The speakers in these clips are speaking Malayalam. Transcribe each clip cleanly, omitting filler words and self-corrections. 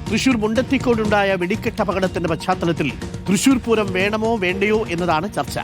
തൃശൂർ മുണ്ടത്തിക്കോടുണ്ടായ വെടിക്കെട്ട് അപകടത്തിന്റെ പശ്ചാത്തലത്തിൽ തൃശൂർ പൂരം വേണമോ വേണ്ടയോ എന്നതാണ് ചർച്ച.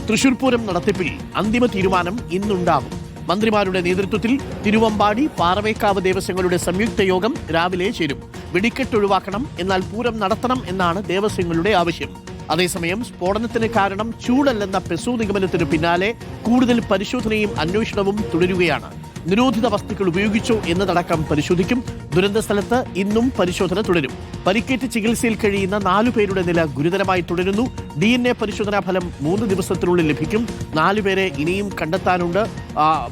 തൃശൂർ പൂരം നടത്തിപ്പിൽ അന്തിമ തീരുമാനം ഇന്നുണ്ടാകും. മന്ത്രിമാരുടെ നേതൃത്വത്തിൽ തിരുവമ്പാടി, പാറമേക്കാവ് ദേവസ്വങ്ങളുടെ സംയുക്ത യോഗം രാവിലെ ചേരും. വെടിക്കെട്ട് ഒഴിവാക്കണം, എന്നാൽ പൂരം നടത്തണം എന്നാണ് ദേവസ്വങ്ങളുടെ ആവശ്യം. അതേസമയം സ്ഫോടനത്തിന് കാരണം ചൂടല്ലെന്ന പെസോ നിഗമനത്തിന് പിന്നാലെ കൂടുതൽ പരിശോധനയും അന്വേഷണവും തുടരുകയാണ്. നിരോധിത വസ്തുക്കൾ ഉപയോഗിച്ചോ എന്നതടക്കം പരിശോധിക്കും. ദുരന്ത സ്ഥലത്ത് ഇന്നും പരിശോധന തുടരും. പരിക്കേറ്റ് ചികിത്സയിൽ കഴിയുന്ന 4 പേരുടെ നില ഗുരുതരമായി തുടരുന്നു. DNA പരിശോധനാ ഫലം 3 ദിവസത്തിനുള്ളിൽ ലഭിക്കും. 4 പേരെ ഇനിയും കണ്ടെത്താനുണ്ട്.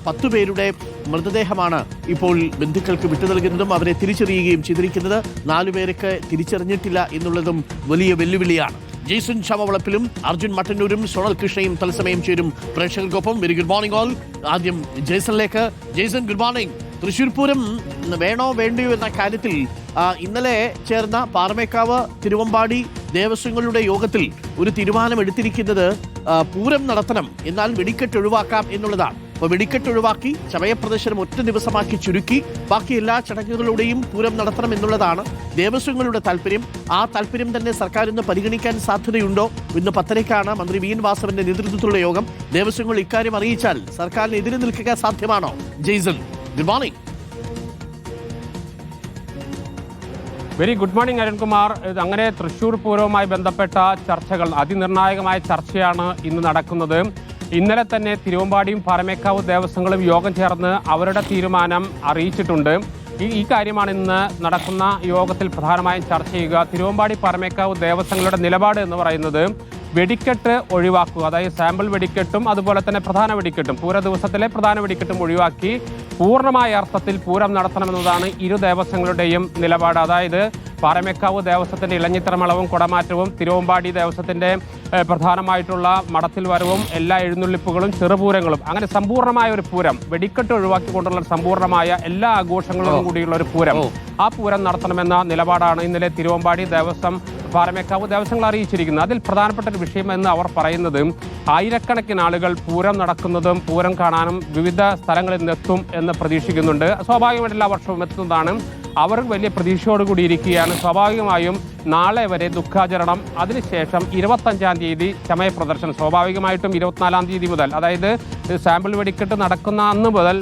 10 പേരുടെ മൃതദേഹമാണ് ഇപ്പോൾ ബന്ധുക്കൾക്ക് വിട്ടു നൽകുന്നതും അവരെ തിരിച്ചറിയുകയും ചെയ്തിരിക്കുന്നത്. 4 പേർക്ക് തിരിച്ചറിഞ്ഞിട്ടില്ല എന്നുള്ളതും വലിയ വെല്ലുവിളിയാണ്. ജെയ്സൺ ചവവളപ്പിലും അർജുൻ മട്ടന്നൂരും സോണൽ കൃഷ്ണയും തത്സമയം ചേരും പ്രേക്ഷകർക്കൊപ്പം. Very good morning all. ആദ്യം ജെയ്സണിലേക്ക്. Jaison, good morning. തൃശൂർ പൂരം വേണോ വേണ്ടയോ എന്ന കാര്യത്തിൽ ഇന്നലെ ചേർന്ന പാറമേക്കാവ്, തിരുവമ്പാടി ദേവസ്വങ്ങളുടെ യോഗത്തിൽ ഒരു തീരുമാനമെടുത്തിരിക്കുന്നത് പൂരം നടത്തണം, എന്നാൽ വെടിക്കെട്ട് ഒഴിവാക്കാം എന്നുള്ളതാണ്. അപ്പോൾ വെടിക്കെട്ട് ഒഴിവാക്കി ചമയപ്രദർശനം 1 ദിവസമാക്കി ചുരുക്കി ബാക്കി എല്ലാ ചടങ്ങുകളുടെയും പൂരം നടത്തണം എന്നുള്ളതാണ് ദേവസ്വങ്ങളുടെ താല്പര്യം. ആ താല്പര്യം തന്നെ സർക്കാർ ഇന്ന് പരിഗണിക്കാൻ സാധ്യതയുണ്ടോ? ഇന്ന് 10:30-ക്കാണ് മന്ത്രി വി എൻ വാസവന്റെ നേതൃത്വത്തിലുള്ള യോഗം. ദേവസ്വങ്ങൾ ഇക്കാര്യം അറിയിച്ചാൽ സർക്കാരിന് എതിരെ നിൽക്കുക സാധ്യമാണോ? Jason, good morning. Very good morning Arunkumar. അങ്ങനെ തൃശ്ശൂർ പൂരവുമായി ബന്ധപ്പെട്ട ചർച്ചകൾ, അതിനിർണായകമായ ചർച്ചയാണ് ഇന്ന് നടക്കുന്നത്. ഇന്നലെ തന്നെ തിരുവമ്പാടിയും പാറമേക്കാവ് ദേവസ്വങ്ങളും യോഗം ചേർന്ന് അവരുടെ തീരുമാനം അറിയിച്ചിട്ടുണ്ട്. ഈ കാര്യമാണ് ഇന്ന് നടക്കുന്ന യോഗത്തിൽ പ്രധാനമായും ചർച്ച ചെയ്യുക. തിരുവമ്പാടി, പാറമേക്കാവ് ദേവസ്വങ്ങളുടെ നിലപാട് എന്ന് പറയുന്നത് വെടിക്കെട്ട് ഒഴിവാക്കുക, അതായത് സാമ്പിൾ വെടിക്കെട്ടും അതുപോലെ തന്നെ പ്രധാന വെടിക്കെട്ടും, പൂര ദിവസത്തിലെ പ്രധാന വെടിക്കെട്ടും ഒഴിവാക്കി പൂർണ്ണമായ അർത്ഥത്തിൽ പൂരം നടത്തണമെന്നതാണ് ഇരു ദേവസ്വങ്ങളുടെയും നിലപാട്. അതായത് പാറമേക്കാവ് ദേവസ്വത്തിന്റെ ഇളഞ്ഞിത്തറമളവും കുടമാറ്റവും, തിരുവമ്പാടി ദേവസ്വത്തിന്റെ പ്രധാനമായിട്ടുള്ള മടത്തിൽ വരവും, എല്ലാ എഴുന്നള്ളിപ്പുകളും ചെറുപൂരങ്ങളും, അങ്ങനെ സമ്പൂർണ്ണമായ ഒരു പൂരം, വെടിക്കെട്ട് ഒഴിവാക്കിക്കൊണ്ടുള്ള സമ്പൂർണ്ണമായ എല്ലാ ആഘോഷങ്ങളോടും കൂടിയുള്ള ഒരു പൂരം, ആ പൂരം നടത്തണമെന്ന നിലപാടാണ് ഇന്നലെ തിരുവമ്പാടി ദേവസ്വം, പാറമേക്കാവ് ദേവസ്വങ്ങൾ അറിയിച്ചിരിക്കുന്നത്. അതിൽ പ്രധാനപ്പെട്ട ഒരു വിഷയമെന്ന് അവർ പറയുന്നത് ആയിരക്കണക്കിന് ആളുകൾ പൂരം നടക്കുന്നതും പൂരം കാണാനും വിവിധ സ്ഥലങ്ങളിൽ നിന്നെത്തും എന്ന് പ്രതീക്ഷിക്കുന്നുണ്ട്. സ്വാഭാവികമായിട്ട് എല്ലാ വർഷവും എത്തുന്നതാണ്. അവർ വലിയ പ്രതീക്ഷയോടുകൂടി ഇരിക്കുകയാണ്. സ്വാഭാവികമായും നാളെ വരെ ദുഃഖാചരണം, അതിനുശേഷം 25-ാം തീയതി ചമയ പ്രദർശനം, സ്വാഭാവികമായിട്ടും 24-ാം തീയതി മുതൽ, അതായത് സാമ്പിൾ വെടിക്കെട്ട് നടക്കുന്ന അന്ന് മുതൽ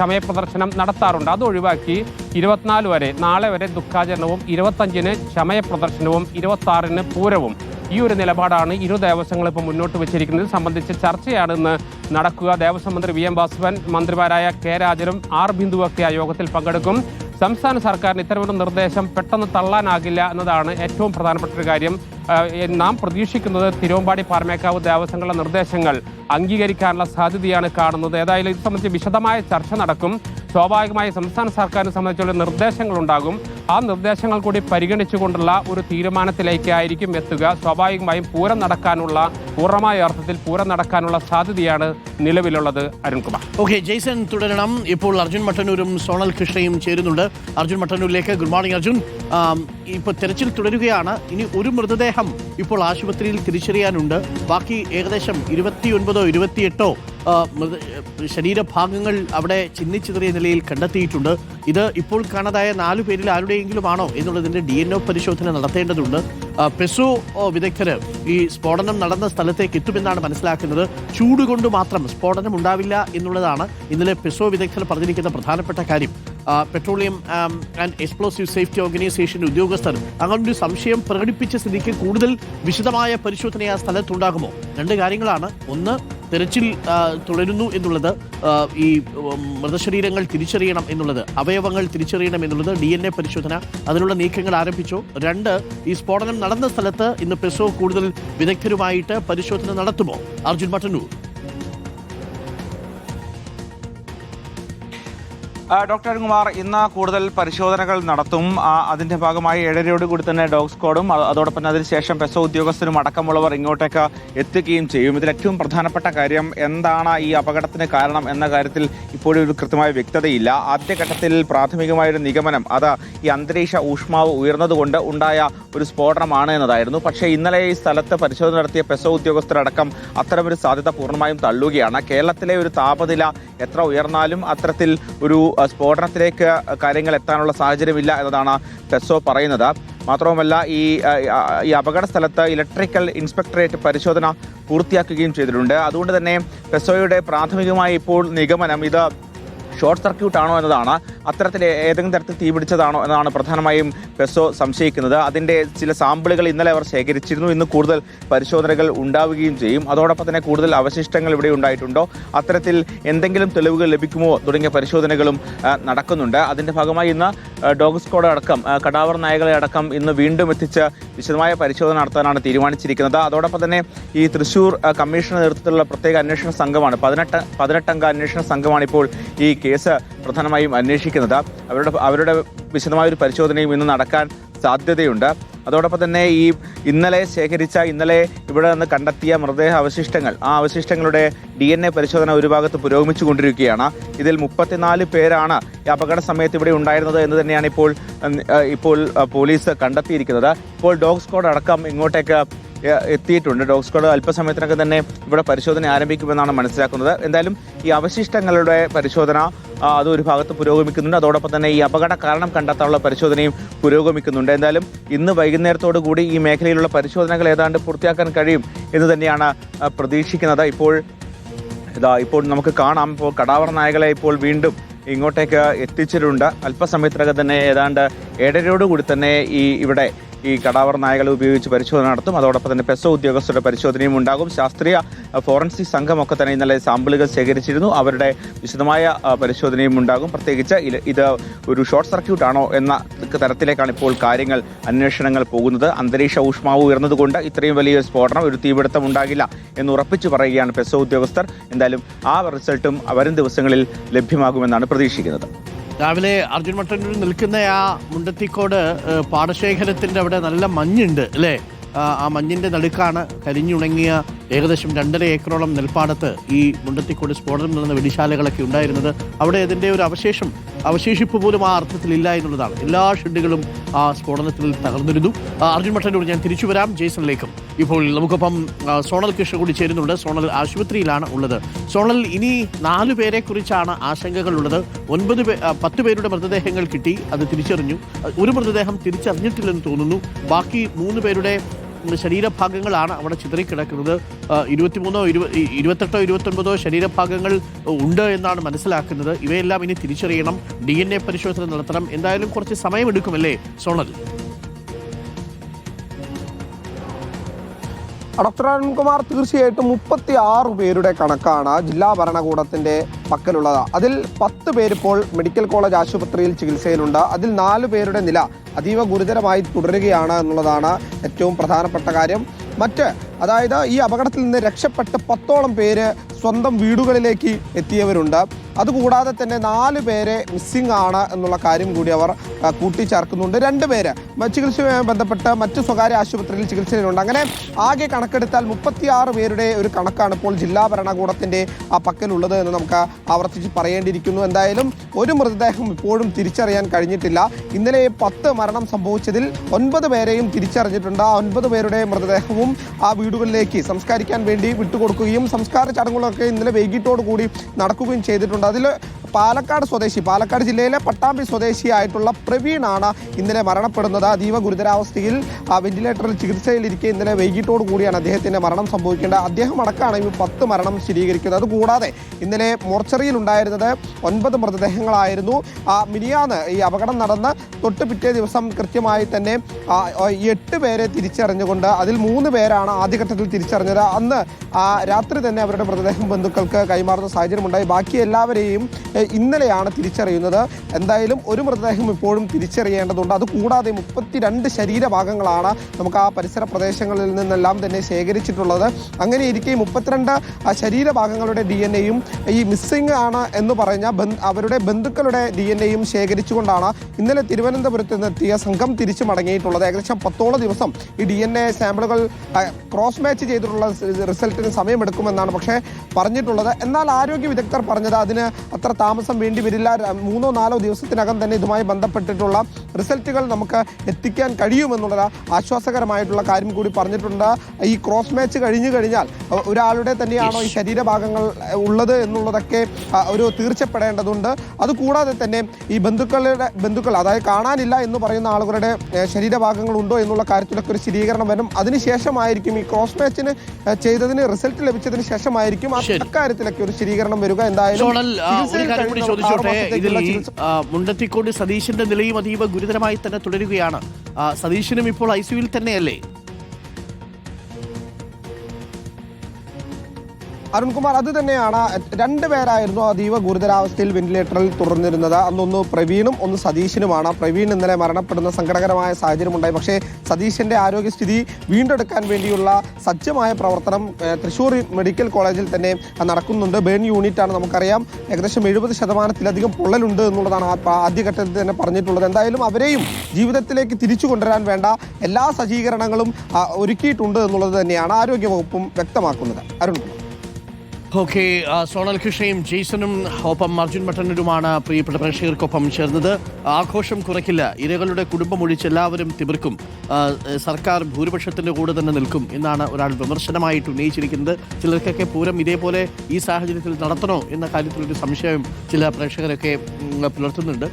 ചമയ പ്രദർശനം നടത്താറുണ്ട്. അത് ഒഴിവാക്കി 24 വരെ, നാളെ വരെ ദുഃഖാചരണവും, 25-ന് ചമയ പ്രദർശനവും, 26-ന് പൂരവും. ഈ ഒരു നിലപാടാണ് ഇരു ദേവസ്വങ്ങളും ഇപ്പോൾ മുന്നോട്ട് വെച്ചിരിക്കുന്നത്. സംബന്ധിച്ച് ചർച്ചയാണ് ഇന്ന് നടക്കുക. ദേവസ്വം മന്ത്രി വി എൻ വാസവൻ, മന്ത്രിമാരായ കെ രാജനും ആർ ബിന്ദുവൊക്കെ ആ യോഗത്തിൽ പങ്കെടുക്കും. സംസ്ഥാന സർക്കാരിന് ഇത്തരമൊരു നിർദ്ദേശം പെട്ടെന്ന് തള്ളാനാകില്ല എന്നതാണ് ഏറ്റവും പ്രധാനപ്പെട്ട ഒരു കാര്യം. നാം പ്രതീക്ഷിക്കുന്നത് തിരുവമ്പാടി, പാറമേക്കാവ് ദേവസ്വങ്ങളുടെ നിർദ്ദേശങ്ങൾ അംഗീകരിക്കാനുള്ള സാധ്യതയാണ് കാണുന്നത്. ഏതായാലും ഇത് സംബന്ധിച്ച് വിശദമായ ചർച്ച നടക്കും. സ്വാഭാവികമായി സംസ്ഥാന സർക്കാരിനെ സംബന്ധിച്ചുള്ള നിർദ്ദേശങ്ങളുണ്ടാകും. ആ നിർദ്ദേശങ്ങൾ കൂടി പരിഗണിച്ചുകൊണ്ടുള്ള ഒരു തീരുമാനത്തിലേക്കായിരിക്കും എത്തുക. സ്വാഭാവികമായും പൂരം നടക്കാനുള്ള, പൂർണ്ണമായ അർത്ഥത്തിൽ പൂരം നടക്കാനുള്ള സാധ്യതയാണ് നിലവിലുള്ളത്. അരുൺകുമാർ. ഓക്കെ, ജെയ്സൺ തുടരണം. ഇപ്പോൾ അർജുൻ മട്ടന്നൂരും സോണൽ കൃഷ്ണയും ചേരുന്നുണ്ട്. അർജുൻ മട്ടന്നൂരിലേക്ക്. Good morning Arjun. ഇപ്പോൾ തെരച്ചിൽ തുടരുകയാണ്. ഇനി ഒരു മൃതദേഹം ഇപ്പോൾ ആശുപത്രിയിൽ തിരിച്ചറിയാനുണ്ട്. ബാക്കി ഏകദേശം 29-ഓ 28-ഓ ശരീരഭാഗങ്ങൾ അവിടെ ചിന്നിച്ചിതറിയ നിലയിൽ കണ്ടെത്തിയിട്ടുണ്ട്. ഇത് ഇപ്പോൾ കാണാതായ 4 പേരിൽ ആരുടെയെങ്കിലും ആണോ എന്നുള്ളതിൻ്റെ DNA പരിശോധന നടത്തേണ്ടതുണ്ട്. പെസോ വിദഗ്ധര് ഈ സ്ഫോടനം നടന്ന സ്ഥലത്തേക്ക് എത്തുമെന്നാണ് മനസ്സിലാക്കുന്നത്. ചൂടുകൊണ്ട് മാത്രം സ്ഫോടനം ഉണ്ടാവില്ല എന്നുള്ളതാണ് ഇന്നലെ പെസോ വിദഗ്ധർ പറഞ്ഞിരിക്കുന്ന പ്രധാനപ്പെട്ട കാര്യം. Petroleum and explosive safety organisation ഉദ്യോഗസ്ഥർ അങ്ങനൊരു സംശയം പ്രകടിപ്പിച്ച സ്ഥിതിക്ക് കൂടുതൽ വിശദമായ പരിശോധന ആ സ്ഥലത്തുണ്ടാകുമോ? 2 കാര്യങ്ങളാണ്. ഒന്ന്, തെരച്ചിൽ തുടരുന്നു എന്നുള്ളത്, ഈ മൃതശരീരങ്ങൾ തിരിച്ചറിയണം എന്നുള്ളത്, അവയവങ്ങൾ തിരിച്ചറിയണം എന്നുള്ളത്, DNA പരിശോധന, അതിനുള്ള നീക്കങ്ങൾ ആരംഭിച്ചു. 2, ഈ സ്ഫോടനം നടന്ന സ്ഥലത്ത് ഇന്ന് പെസോ കൂടുതൽ വിദഗ്ധരുമായിട്ട് പരിശോധന നടത്തുമോ? അർജുൻ മട്ടന്നൂർ. ഡോക്ടർ അരുൺകുമാർ, ഇന്ന് കൂടുതൽ പരിശോധനകൾ നടത്തും. അതിന്റെ ഭാഗമായി 7:30 തന്നെ ഡോഗ് സ്ക്വാഡും അതോടൊപ്പം അതിനുശേഷം പെസോ ഉദ്യോഗസ്ഥരും അടക്കമുള്ളവർ ഇങ്ങോട്ടേക്ക് എത്തുകയും ചെയ്യും. ഇതിൽ ഏറ്റവും പ്രധാനപ്പെട്ട കാര്യം എന്താണ് ഈ അപകടത്തിന് കാരണം എന്ന കാര്യത്തിൽ ഇപ്പോഴും ഒരു കൃത്യമായ വ്യക്തതയില്ല. ആദ്യഘട്ടത്തിൽ പ്രാഥമികമായൊരു നിഗമനം അത് ഈ അന്തരീക്ഷ ഊഷ്മാവ് ഉയർന്നതുകൊണ്ട് ഉണ്ടായ ഒരു സ്ഫോടനമാണ് എന്നതായിരുന്നു. പക്ഷേ ഇന്നലെ ഈ സ്ഥലത്ത് പരിശോധന നടത്തിയ പെസോ ഉദ്യോഗസ്ഥരടക്കം അത്തരമൊരു സാധ്യത പൂർണ്ണമായും തള്ളുകയാണ്. കേരളത്തിലെ ഒരു താപനില എത്ര ഉയർന്നാലും അത്തരത്തിൽ ഒരു സ്ഫോടനത്തിലേക്ക് കാര്യങ്ങൾ എത്താനുള്ള സാഹചര്യമില്ല എന്നതാണ് പെസോ പറയുന്നത്. മാത്രവുമല്ല ഈ അപകട സ്ഥലത്ത് ഇലക്ട്രിക്കൽ ഇൻസ്പെക്ടറേറ്റ് പരിശോധന പൂർത്തിയാക്കുകയും ചെയ്തിട്ടുണ്ട്. അതുകൊണ്ട് തന്നെ പെസോയുടെ പ്രാഥമികമായ ഇപ്പോൾ നിഗമനം ഇത് ഷോർട്ട് സർക്യൂട്ട് ആണോ എന്നതാണ്. അത്തരത്തിൽ ഏതെങ്കിലും തരത്തിൽ തീപിടിച്ചതാണോ എന്നതാണ് പ്രധാനമായും പെസോ സംശയിക്കുന്നത്. അതിൻ്റെ ചില സാമ്പിളുകൾ ഇന്നലെ അവർ ശേഖരിച്ചിരുന്നു. ഇന്ന് കൂടുതൽ പരിശോധനകൾ ഉണ്ടാവുകയും ചെയ്യും. അതോടൊപ്പം തന്നെ കൂടുതൽ അവശിഷ്ടങ്ങൾ ഇവിടെ ഉണ്ടായിട്ടുണ്ടോ, അത്തരത്തിൽ എന്തെങ്കിലും തെളിവുകൾ ലഭിക്കുമോ തുടങ്ങിയ പരിശോധനകളും നടക്കുന്നുണ്ട്. അതിൻ്റെ ഭാഗമായി ഇന്ന് ഡോഗ് സ്ക്വാഡ് അടക്കം കടാവർ നായകളെ അടക്കം ഇന്ന് വീണ്ടും എത്തിച്ച് വിശദമായ പരിശോധന നടത്താനാണ് തീരുമാനിച്ചിരിക്കുന്നത്. അതോടൊപ്പം തന്നെ ഈ തൃശൂർ കമ്മീഷണർ നേതൃത്വത്തിലുള്ള പ്രത്യേക അന്വേഷണ സംഘമാണ് 18 അംഗ അന്വേഷണ സംഘമാണ് ഇപ്പോൾ ഈ കേസ് പ്രധാനമായും അന്വേഷിക്കുന്നത്. അവരുടെ വിശദമായൊരു പരിശോധനയും ഇന്ന് നടക്കാൻ സാധ്യതയുണ്ട്. അതോടൊപ്പം തന്നെ ഇന്നലെ ഇവിടെ നിന്ന് കണ്ടെത്തിയ മൃതദേഹ അവശിഷ്ടങ്ങൾ, ആ അവശിഷ്ടങ്ങളുടെ DNA പരിശോധന ഒരു ഭാഗത്ത് പുരോഗമിച്ചുകൊണ്ടിരിക്കുകയാണ്. ഇതിൽ 34 പേരാണ് ഈ അപകട സമയത്ത് ഇവിടെ ഉണ്ടായിരുന്നത് എന്ന് തന്നെയാണ് ഇപ്പോൾ പോലീസ് കണ്ടെത്തിയിരിക്കുന്നത്. ഇപ്പോൾ ഡോഗ് സ്ക്വാഡ് അടക്കം ഇങ്ങോട്ടേക്ക് എത്തിയിട്ടുണ്ട്. ഡോഗ് സ്ക്വാഡ് അല്പസമയത്തിനൊക്കെ തന്നെ ഇവിടെ പരിശോധന ആരംഭിക്കുമെന്നാണ് മനസ്സിലാക്കുന്നത്. എന്തായാലും ഈ അവശിഷ്ടങ്ങളുടെ പരിശോധന അത് ഒരു ഭാഗത്ത് പുരോഗമിക്കുന്നുണ്ട്. അതോടൊപ്പം തന്നെ ഈ അപകട കാരണം കണ്ടെത്താനുള്ള പരിശോധനയും പുരോഗമിക്കുന്നുണ്ട്. എന്തായാലും ഇന്ന് വൈകുന്നേരത്തോടു കൂടി ഈ മേഖലയിലുള്ള പരിശോധനകൾ ഏതാണ്ട് പൂർത്തിയാക്കാൻ കഴിയും എന്ന് തന്നെയാണ് പ്രതീക്ഷിക്കുന്നത്. ഇപ്പോൾ നമുക്ക് കാണാം, ഇപ്പോൾ കടാവർ നായകളെ ഇപ്പോൾ വീണ്ടും ഇങ്ങോട്ടേക്ക് എത്തിച്ചിട്ടുണ്ട്. അല്പസമയത്തിനകം തന്നെ ഏതാണ്ട് 7:30 തന്നെ ഇവിടെ ഈ കടാവർ നായകളെ ഉപയോഗിച്ച് പരിശോധന നടത്തും. അതോടൊപ്പം തന്നെ പെസോ ഉദ്യോഗസ്ഥരുടെ പരിശോധനയും ഉണ്ടാകും. ശാസ്ത്രീയ ഫോറൻസിക് സംഘമൊക്കെ തന്നെ ഇന്നലെ സാമ്പിളുകൾ ശേഖരിച്ചിരുന്നു. അവരുടെ വിശദമായ പരിശോധനയും ഉണ്ടാകും. പ്രത്യേകിച്ച് ഇത് ഒരു ഷോർട്ട് സർക്യൂട്ട് ആണോ എന്ന തരത്തിലേക്കാണ് ഇപ്പോൾ അന്വേഷണങ്ങൾ പോകുന്നത്. അന്തരീക്ഷ ഊഷ്മാവ് ഉയർന്നതുകൊണ്ട് ഇത്രയും വലിയ സ്ഫോടനം, ഒരു തീപിടുത്തം ഉണ്ടാകില്ല എന്ന് ഉറപ്പിച്ചു പറയുകയാണ് പെസോ ഉദ്യോഗസ്ഥർ. എന്തായാലും ആ റിസൾട്ടും വരും ദിവസങ്ങളിൽ ലഭ്യമാകുമെന്നാണ് പ്രതീക്ഷിക്കുന്നത്. രാവിലെ അർജുൻ മട്ടന്നൂർ നിൽക്കുന്ന ആ മുണ്ടത്തിക്കോട് പാടശേഖരത്തിന്റെ അവിടെ നല്ല മഞ്ഞുണ്ട് അല്ലേ? ആ മഞ്ഞിന്റെ നടുക്കാണ് കരിഞ്ഞുണങ്ങിയ ഏകദേശം 2.5 ഏക്കറോളം നെൽപ്പാടത്ത് ഈ മുണ്ടത്തിക്കോട് സ്ഫോടനം നടന്ന വെടിശാലകളൊക്കെ ഉണ്ടായിരുന്നത്. അവിടെ ഇതിന്റെ ഒരു അവശേഷിപ്പ് പോലും ആ അർത്ഥത്തിലില്ല എന്നുള്ളതാണ്. എല്ലാ ഷെഡുകളും ആ സ്ഫോടനത്തിൽ തകർന്നിരുന്നു. അർജുൻ മട്ടന്നൂർ, ഞാൻ തിരിച്ചു വരാം ജയ്സണിലേക്കും. ഇപ്പോൾ നമുക്കൊപ്പം സോണൽ കൃഷ്ണ കൂടി ചേരുന്നുണ്ട്. സോണൽ ആശുപത്രിയിലാണ് ഉള്ളത്. സോണൽ, ഇനി 4 പേരെ കുറിച്ചാണ് ആശങ്കകളുള്ളത്. 10 പേരുടെ മൃതദേഹങ്ങൾ കിട്ടി, അത് തിരിച്ചറിഞ്ഞു. ഒരു മൃതദേഹം തിരിച്ചറിഞ്ഞിട്ടില്ലെന്ന് തോന്നുന്നു. ബാക്കി 3 പേരുടെ ശരീരഭാഗങ്ങളാണ് അവിടെ ചിതറിക്കിടക്കുന്നത്. 23, 28, 29 ശരീരഭാഗങ്ങൾ ഉണ്ട് എന്നാണ് മനസ്സിലാക്കുന്നത്. ഇവയെല്ലാം ഇനി തിരിച്ചറിയണം, DNA പരിശോധന നടത്തണം. എന്തായാലും കുറച്ച് സമയമെടുക്കുമല്ലേ സോണൽ? ഡോക്ടർ അരുൺകുമാർ, തീർച്ചയായിട്ടും 36 പേരുടെ കണക്കാണ് ജില്ലാ ഭരണകൂടത്തിന്റെ പക്കലുള്ളത്. അതിൽ 10 പേരിപ്പോൾ മെഡിക്കൽ കോളേജ് ആശുപത്രിയിൽ ചികിത്സയിലുണ്ട്. അതിൽ 4 പേരുടെ നില അതീവ ഗുരുതരമായി തുടരുകയാണ് എന്നുള്ളതാണ് ഏറ്റവും പ്രധാനപ്പെട്ട കാര്യം. അതായത് ഈ അപകടത്തിൽ നിന്ന് രക്ഷപ്പെട്ട് 10ഓളം പേര് സ്വന്തം വീടുകളിലേക്ക് എത്തിയവരുണ്ട്. അതുകൂടാതെ തന്നെ 4 പേരെ മിസ്സിംഗ് ആണ് എന്നുള്ള കാര്യം കൂടി അവർ കൂട്ടിച്ചേർക്കുന്നുണ്ട്. 2 പേര് ചികിത്സയുമായി ബന്ധപ്പെട്ട് മറ്റു സ്വകാര്യ ആശുപത്രിയിൽ ചികിത്സയിലുണ്ട്. അങ്ങനെ ആകെ കണക്കെടുത്താൽ 36 പേരുടെ ഒരു കണക്കാണ് ഇപ്പോൾ ജില്ലാ ഭരണകൂടത്തിൻ്റെ പക്കലുള്ളത് എന്ന് നമുക്ക് ആവർത്തിച്ച് പറയേണ്ടിയിരിക്കുന്നു. എന്തായാലും ഒരു മൃതദേഹം ഇപ്പോഴും തിരിച്ചറിയാൻ കഴിഞ്ഞിട്ടില്ല. ഇന്നലെ 10 മരണം സംഭവിച്ചതിൽ 9 പേരെയും തിരിച്ചറിഞ്ഞിട്ടുണ്ട്. ആ 9 പേരുടെ മൃതദേഹവും ആ വീടുകളിലേക്ക് സംസ്കരിക്കാൻ വേണ്ടി വിട്ടുകൊടുക്കുകയും സംസ്കാര ചടങ്ങുകളൊക്കെ ഇന്നലെ വൈകിട്ടോടു കൂടി നടക്കുകയും ചെയ്തിട്ടുണ്ട്. അതിൽ പാലക്കാട് ജില്ലയിലെ പട്ടാമ്പി സ്വദേശിയായിട്ടുള്ള പ്രവീണാണ് ഇന്നലെ മരണപ്പെടുന്നത്. അതീവ ഗുരുതരാവസ്ഥയിൽ വെന്റിലേറ്ററിൽ ചികിത്സയിലിരിക്കെ ഇന്നലെ വൈകിട്ടോടു കൂടിയാണ് അദ്ദേഹത്തിന്റെ മരണം സംഭവിക്കേണ്ടത്. അദ്ദേഹം അടക്കമാണ് ഈ 10 മരണം സ്ഥിരീകരിക്കുന്നത്. അതുകൂടാതെ ഇന്നലെ മോർച്ചറിയിൽ ഉണ്ടായിരുന്നത് 9 മൃതദേഹങ്ങളായിരുന്നു. മിനിയാന്ന് ഈ അപകടം നടന്ന് തൊട്ട് പിറ്റേ ദിവസം കൃത്യമായി തന്നെ 8 പേരെ തിരിച്ചറിഞ്ഞുകൊണ്ട് അതിൽ 3 പേരാണ് ആദ്യഘട്ടത്തിൽ തിരിച്ചറിഞ്ഞത്. അന്ന് രാത്രി തന്നെ അവരുടെ മൃതദേഹം ബന്ധുക്കൾക്ക് കൈമാറുന്ന സാഹചര്യമുണ്ടായി. ബാക്കി എല്ലാവരെയും ഇന്നലെയാണ് തിരിച്ചറിയുന്നത്. എന്തായാലും ഒരു മൃതദേഹം ഇപ്പോഴും തിരിച്ചറിയേണ്ടതുണ്ട്. അതുകൂടാതെ 32 ശരീരഭാഗങ്ങളാണ് നമുക്ക് ആ പരിസര പ്രദേശങ്ങളിൽ നിന്നെല്ലാം തന്നെ ശേഖരിച്ചിട്ടുള്ളത്. അങ്ങനെ ഇരിക്കെ 32 ശരീരഭാഗങ്ങളുടെ DNA-യും ഈ മിസ്സിംഗ് ആണ് എന്ന് പറഞ്ഞ അവരുടെ ബന്ധുക്കളുടെ DNA-യും ശേഖരിച്ചുകൊണ്ടാണ് ഇന്നലെ തിരുവനന്തപുരത്ത് നിന്നെത്തിയ സംഘം തിരിച്ചു മടങ്ങിയിട്ടുള്ളത്. ഏകദേശം 10ഓളം ദിവസം ഈ DNA സാമ്പിളുകൾ ക്രോസ് മാച്ച് ചെയ്തിട്ടുള്ള റിസൾട്ടിന് സമയമെടുക്കുമെന്നാണ്. പക്ഷേ പറഞ്ഞിട്ടുള്ളത്. എന്നാൽ ആരോഗ്യ വിദഗ്ധർ പറഞ്ഞത് അതിന് അത്ര താമസം വേണ്ടി വരില്ല. 3-4 ദിവസത്തിനകം തന്നെ ഇതുമായി ബന്ധപ്പെട്ടിട്ടുള്ള റിസൾട്ടുകൾ നമുക്ക് എത്തിക്കാൻ കഴിയുമെന്നുള്ള ആശ്വാസകരമായിട്ടുള്ള കാര്യം കൂടി പറഞ്ഞിട്ടുണ്ട്. ഈ ക്രോസ് മാച്ച് കഴിഞ്ഞു കഴിഞ്ഞാൽ ഒരാളുടെ തന്നെയാണോ ഈ ശരീരഭാഗങ്ങൾ ഉള്ളത് എന്നുള്ളതൊക്കെ ഒരു തീർച്ചപ്പെടേണ്ടതുണ്ട്. അതുകൂടാതെ തന്നെ ഈ ബന്ധുക്കൾ അതായത് കാണാനില്ല എന്ന് പറയുന്ന ആളുകളുടെ ശരീരഭാഗങ്ങൾ ഉണ്ടോ എന്നുള്ള കാര്യത്തിലൊക്കെ ഒരു സ്ഥിരീകരണം വരും. അതിനുശേഷമായിരിക്കും ഈ ക്രോസ് മാച്ചിന് ചെയ്തതിന് റിസൾട്ട് ലഭിച്ചതിന് ശേഷമായിരിക്കും അക്കാര്യത്തിലൊക്കെ ഒരു സ്ഥിരീകരണം വരിക. എന്തായാലും മുണ്ടത്തിക്കോട് സതീശന്റെ നിലയും അതീവ ഗുരുതരമായി തന്നെ തുടരുകയാണ്. സതീശനും ഇപ്പോൾ ICUവിൽ തന്നെയല്ലേ? അരുൺകുമാർ, അത് തന്നെയാണ്. 2 പേരായിരുന്നു അതീവ ഗുരുതരാവസ്ഥയിൽ വെന്റിലേറ്ററിൽ തുടർന്നിരുന്നത്. അന്നൊന്ന് പ്രവീണും ഒന്ന് സതീശനുമാണ്. പ്രവീൺ ഇന്നലെ മരണപ്പെടുന്ന സങ്കടകരമായ സാഹചര്യമുണ്ടായി. പക്ഷേ സതീശന്റെ ആരോഗ്യസ്ഥിതി വീണ്ടെടുക്കാൻ വേണ്ടിയുള്ള സജ്ജമായ പ്രവർത്തനം തൃശ്ശൂർ മെഡിക്കൽ കോളേജിൽ തന്നെ നടക്കുന്നുണ്ട്. ബേൺ യൂണിറ്റാണ്. നമുക്കറിയാം ഏകദേശം 70% പൊള്ളലുണ്ട് എന്നുള്ളതാണ് ആദ്യഘട്ടത്തിൽ തന്നെ പറഞ്ഞിട്ടുള്ളത്. എന്തായാലും അവരെയും ജീവിതത്തിലേക്ക് തിരിച്ചു കൊണ്ടുവരാൻ വേണ്ട എല്ലാ സജ്ജീകരണങ്ങളും ഒരുക്കിയിട്ടുണ്ട് എന്നുള്ളത് തന്നെയാണ് ആരോഗ്യവകുപ്പും വ്യക്തമാക്കുന്നത്. അരുൺകുമാർ. ഓക്കെ, സോണൽ കൃഷ്ണയും ജെയ്സണും ഒപ്പം അർജുൻ മട്ടന്നരുമാണ് പ്രിയപ്പെട്ട പ്രേക്ഷകർക്കൊപ്പം ചേർന്നത്. ആഘോഷം കുറയ്ക്കില്ല, ഇരകളുടെ കുടുംബം ഒഴിച്ച് എല്ലാവരും തിമിർക്കും, സർക്കാർ ഭൂരിപക്ഷത്തിന്റെ കൂടെ തന്നെ നിൽക്കും എന്നാണ് ഒരാൾ വിമർശനമായിട്ട് ഉന്നയിച്ചിരിക്കുന്നത്. ചിലർക്കൊക്കെ പൂരം ഇതേപോലെ ഈ സാഹചര്യത്തിൽ നടത്തണോ എന്ന കാര്യത്തിലൊരു സംശയം ചില പ്രേക്ഷകരൊക്കെ പുലർത്തുന്നുണ്ട്.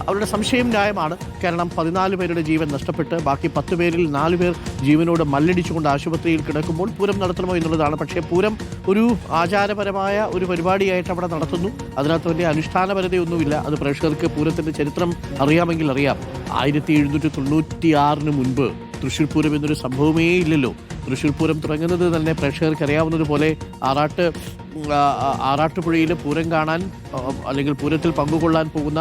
അവരുടെ സംശയം ന്യായമാണ്. കാരണം 14 പേരുടെ ജീവൻ നഷ്ടപ്പെട്ട് ബാക്കി 10 പേരിൽ 4 പേർ ജീവനോട് മല്ലടിച്ചുകൊണ്ട് ആശുപത്രിയിൽ കിടക്കുമ്പോൾ പൂരം നടത്തണമോ എന്നുള്ളതാണ്. പക്ഷേ പൂരം ഒരു ആചാരപരമായ ഒരു പരിപാടിയായിട്ട് അവിടെ നടത്തുന്നു. അതിനകത്ത് വലിയ അനുഷ്ഠാനപരതയൊന്നുമില്ല. അത് പ്രേക്ഷകർക്ക് പൂരത്തിൻ്റെ ചരിത്രം അറിയാമെങ്കിൽ അറിയാം. 1796 മുൻപ് തൃശ്ശൂർ പൂരം എന്നൊരു സംഭവമേ ഇല്ലല്ലോ. തൃശ്ശൂർ പൂരം തുടങ്ങുന്നത് തന്നെ പ്രേക്ഷകർക്ക് അറിയാവുന്നതുപോലെ ആറാട്ടുപുഴയിൽ പൂരം കാണാൻ അല്ലെങ്കിൽ പൂരത്തിൽ പങ്കുകൊള്ളാൻ പോകുന്ന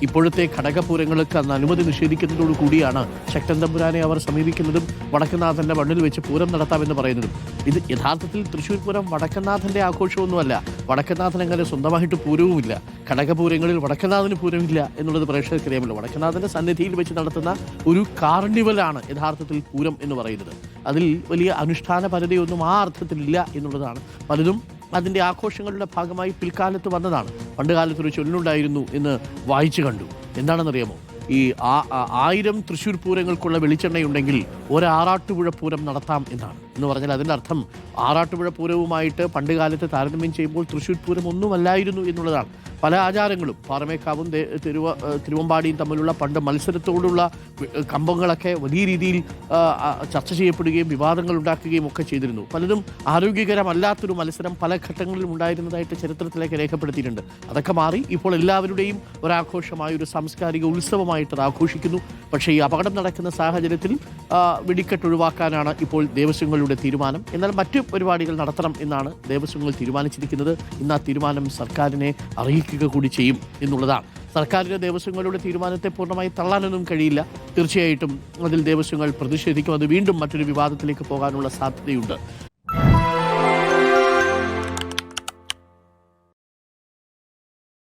ഇപ്പോഴത്തെ ഘടകപൂരങ്ങൾക്ക് അന്ന് അനുമതി നിഷേധിക്കുന്നതോടു കൂടിയാണ് ശക്തൻ തമ്പുരാനെ അവർ സമീപിക്കുന്നതും വടക്കനാഥൻ്റെ മണ്ണിൽ വെച്ച് പൂരം നടത്താമെന്ന് പറയുന്നതും. ഇത് യഥാർത്ഥത്തിൽ തൃശ്ശൂർ പൂരം വടക്കനാഥൻ്റെ ആഘോഷമൊന്നുമല്ല. വടക്കനാഥൻ അങ്ങനെ സ്വന്തമായിട്ട് പൂരവുമില്ല. ഘടകപൂരങ്ങളിൽ വടക്കനാഥന് പൂരമില്ല എന്നുള്ളത് പ്രേക്ഷകർക്കറിയാമല്ലോ. വടക്കനാഥൻ്റെ സന്നിധിയിൽ വെച്ച് നടത്തുന്ന ഒരു കാർണിവലാണ് യഥാർത്ഥത്തിൽ പൂരം എന്ന് പറയുന്നത്. അതിൽ വലിയ അനുഷ്ഠാനപരതയൊന്നും ആ അർത്ഥത്തിലില്ല എന്നുള്ളതാണ്. പലതും അതിൻ്റെ ആഘോഷങ്ങളുടെ ഭാഗമായി പിൽക്കാലത്ത് വന്നതാണ്. പണ്ട് കാലത്തൊരു ചൊല്ലുണ്ടായിരുന്നു എന്ന് വായിച്ചു കണ്ടു. എന്താണെന്നറിയാമോ? ഈ 1000 തൃശ്ശൂർ പൂരങ്ങൾക്കുള്ള വെളിച്ചെണ്ണയുണ്ടെങ്കിൽ ഒരാറാട്ടുപുഴ പൂരം നടത്താം എന്നാണ്. എന്ന് പറഞ്ഞാൽ അതിൻ്റെ അർത്ഥം ആറാട്ടുപുഴ പൂരവുമായിട്ട് പണ്ട് കാലത്ത് താരതമ്യം ചെയ്യുമ്പോൾ തൃശ്ശൂർ പൂരം ഒന്നുമല്ലായിരുന്നു എന്നുള്ളതാണ്. പല ആചാരങ്ങളും പാറമേക്കാവും തിരുവമ്പാടിയും തമ്മിലുള്ള പണ്ട് മത്സരത്തോടുള്ള കമ്പങ്ങളൊക്കെ വലിയ രീതിയിൽ ചർച്ച ചെയ്യപ്പെടുകയും വിവാദങ്ങൾ ഉണ്ടാക്കുകയും ഒക്കെ ചെയ്തിരുന്നു. പലതും ആരോഗ്യകരമല്ലാത്തൊരു മത്സരം പല ഘട്ടങ്ങളിലും ഉണ്ടായിരുന്നതായിട്ട് ചരിത്രത്തിലേക്ക് രേഖപ്പെടുത്തിയിട്ടുണ്ട്. അതൊക്കെ മാറി ഇപ്പോൾ എല്ലാവരുടെയും ഒരാഘോഷമായ ഒരു സാംസ്കാരിക ഉത്സവമായിട്ട് അത് ആഘോഷിക്കുന്നു. പക്ഷേ ഈ അപകടം നടക്കുന്ന സാഹചര്യത്തിൽ വെടിക്കെട്ട് ഒഴിവാക്കാനാണ് ഇപ്പോൾ ദേവസ്വങ്ങളുടെ തീരുമാനം. എന്നാൽ മറ്റു പരിപാടികൾ നടത്തണം എന്നാണ് ദേവസ്വങ്ങൾ തീരുമാനിച്ചിരിക്കുന്നത്. ഇന്ന് ആ തീരുമാനം സർക്കാരിനെ അറിയിക്കുക കൂടി ചെയ്യും എന്നുള്ളതാണ്. സർക്കാരിൻ്റെ ദേവസ്വങ്ങളുടെ തീരുമാനത്തെ പൂർണ്ണമായി തള്ളാനൊന്നും കഴിയില്ല. തീർച്ചയായിട്ടും അതിൽ ദേവസ്വങ്ങൾ പ്രതിഷേധിക്കും. അത് വീണ്ടും മറ്റൊരു വിവാദത്തിലേക്ക് പോകാനുള്ള സാധ്യതയുണ്ട്.